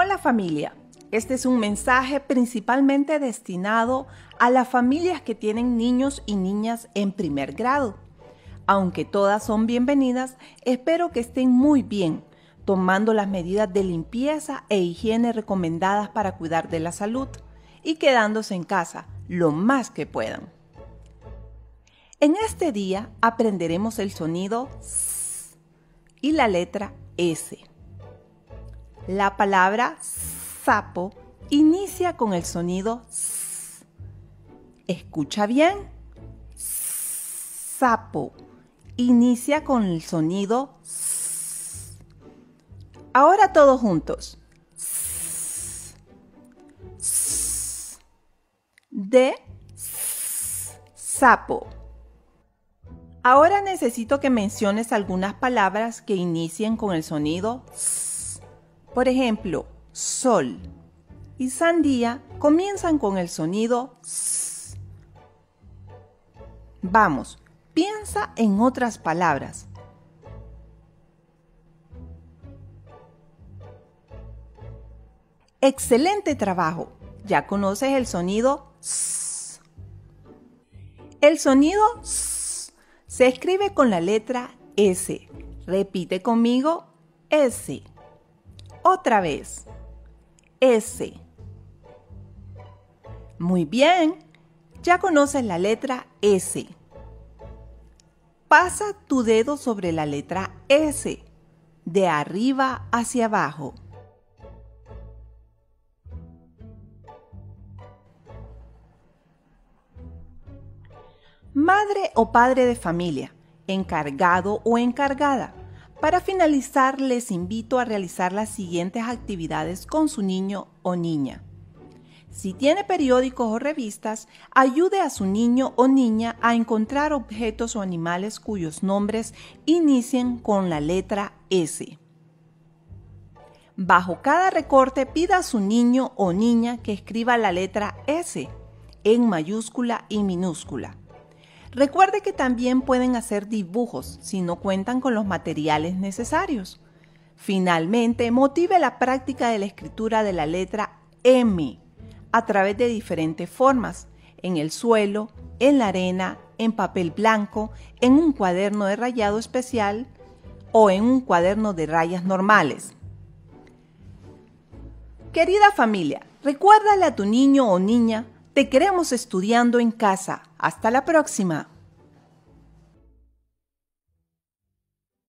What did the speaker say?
Hola familia, este es un mensaje principalmente destinado a las familias que tienen niños y niñas en primer grado. Aunque todas son bienvenidas, espero que estén muy bien, tomando las medidas de limpieza e higiene recomendadas para cuidar de la salud y quedándose en casa lo más que puedan. En este día aprenderemos el sonido S y la letra S. La palabra sapo inicia con el sonido S. ¿Escucha bien? Sapo inicia con el sonido S. Ahora todos juntos. S. S. De sapo. Ahora necesito que menciones algunas palabras que inicien con el sonido S. Por ejemplo, sol y sandía comienzan con el sonido S. Vamos, piensa en otras palabras. ¡Excelente trabajo! Ya conoces el sonido S. El sonido S se escribe con la letra S. Repite conmigo, S. Otra vez, S. Muy bien, ya conoces la letra S. Pasa tu dedo sobre la letra S, de arriba hacia abajo. Madre o padre de familia, encargado o encargada. Para finalizar, les invito a realizar las siguientes actividades con su niño o niña. Si tiene periódicos o revistas, ayude a su niño o niña a encontrar objetos o animales cuyos nombres inicien con la letra S. Bajo cada recorte, pida a su niño o niña que escriba la letra S en mayúscula y minúscula. Recuerde que también pueden hacer dibujos si no cuentan con los materiales necesarios. Finalmente, motive la práctica de la escritura de la letra M a través de diferentes formas: en el suelo, en la arena, en papel blanco, en un cuaderno de rayado especial o en un cuaderno de rayas normales. Querida familia, recuérdale a tu niño o niña: te queremos estudiando en casa. Hasta la próxima.